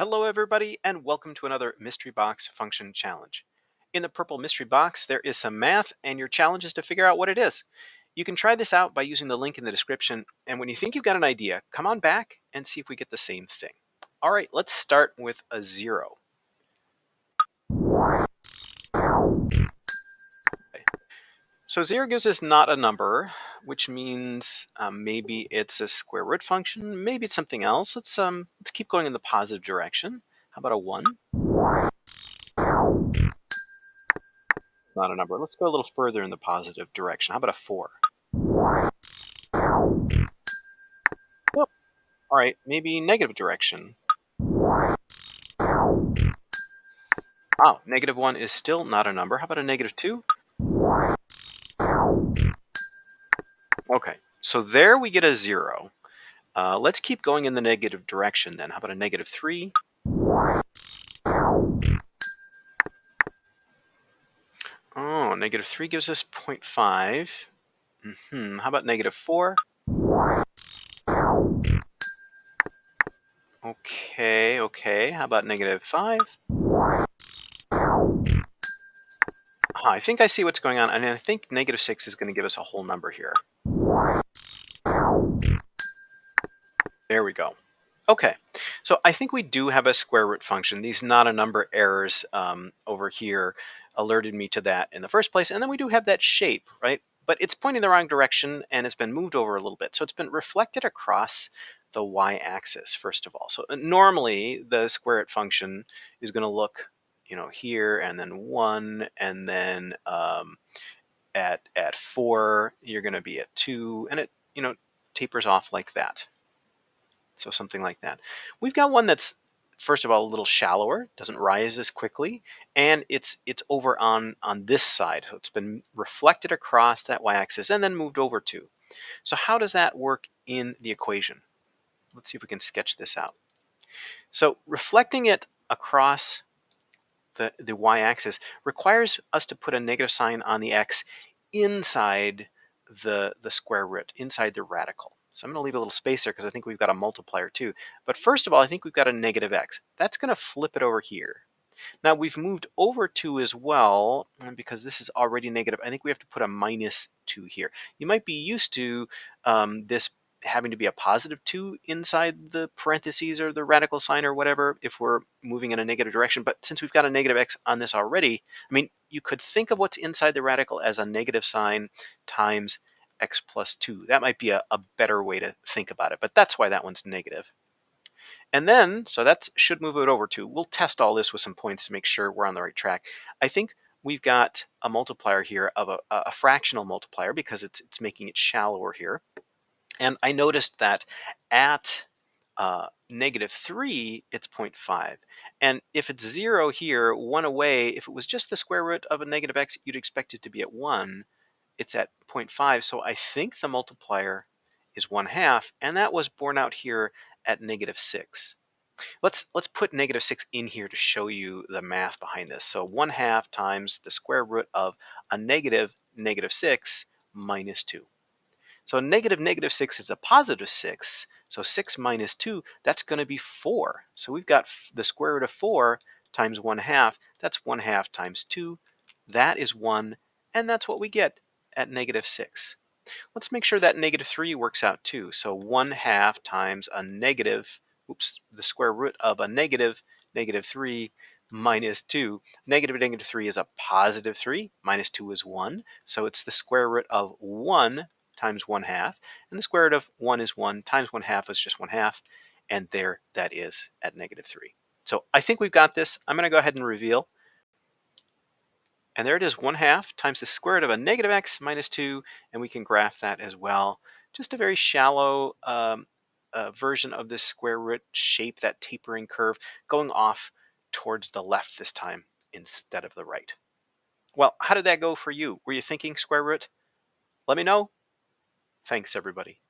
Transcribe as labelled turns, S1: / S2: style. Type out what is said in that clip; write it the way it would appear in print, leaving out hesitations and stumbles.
S1: Hello everybody and welcome to another Mystery Box Function Challenge. In the purple mystery box there is some math and your challenge is to figure out what it is. You can try this out by using the link in the description, and when you think you've got an idea, come on back and see if we get the same thing. Alright, let's start with a 0. Okay. So 0 gives us not a number, which means maybe it's a square root function, maybe it's something else. Let's keep going in the positive direction. How about a 1? Not a number. Let's go a little further in the positive direction. How about a 4? Yep. All right, maybe negative direction. Oh, -1 is still not a number. How about a -2? Okay, so there we get a 0. Let's keep going in the negative direction then. How about a -3? Oh, -3 gives us 0.5. How about -4? Okay. How about -5? I think I see what's going on, and I think -6 is going to give us a whole number here. There we go. Okay, so I think we do have a square root function. These not a number errors over here alerted me to that in the first place. And then we do have that shape, right? But it's pointing the wrong direction and it's been moved over a little bit. So it's been reflected across the y-axis, first of all. So normally the square root function is going to look, here and then 1, and then at 4, you're going to be at 2, and it, tapers off like that. So something like that. We've got one that's, first of all, a little shallower, doesn't rise as quickly, and it's over on this side. So it's been reflected across that y-axis and then moved over too. So how does that work in the equation? Let's see if we can sketch this out. So reflecting it across the y-axis requires us to put a negative sign on the x inside the square root, inside the radical. So I'm going to leave a little space there because I think we've got a multiplier too. But first of all, I think we've got a -x. That's going to flip it over here. Now we've moved over 2 as well, and because this is already negative, I think we have to put a -2 here. You might be used to this having to be a +2 inside the parentheses or the radical sign or whatever if we're moving in a negative direction. But since we've got a -x on this already, I mean, you could think of what's inside the radical as a negative sign times x plus 2. That might be a better way to think about it, but that's why that one's negative. And then, so that should move it over to, we'll test all this with some points to make sure we're on the right track. I think we've got a multiplier here of a fractional multiplier because it's making it shallower here. And I noticed that at -3, it's 0.5. And if it's 0 here, 1 away, if it was just the square root of a -x, you'd expect it to be at 1. It's at 0.5. So I think the multiplier is 1/2, and that was borne out here at -6. Let's put -6 in here to show you the math behind this. So 1/2 times the square root of a negative -6 minus 2. So -6 is a +6. So 6 minus 2, that's going to be 4. So we've got the square root of 4 times 1/2. That's 1/2 times 2. That is 1. And that's what we get at -6. Let's make sure that -3 works out too. So 1/2 times a negative, the square root of a -3 minus 2. -3 is a +3, minus 2 is 1. So it's the square root of 1 times 1/2. And the square root of 1 is 1 times 1/2 is just 1/2. And there that is at -3. So I think we've got this. I'm going to go ahead and reveal. And there it is, 1/2 times the square root of a -x minus 2, and we can graph that as well. Just a very shallow version of this square root shape, that tapering curve, going off towards the left this time instead of the right. Well, how did that go for you? Were you thinking square root? Let me know. Thanks, everybody.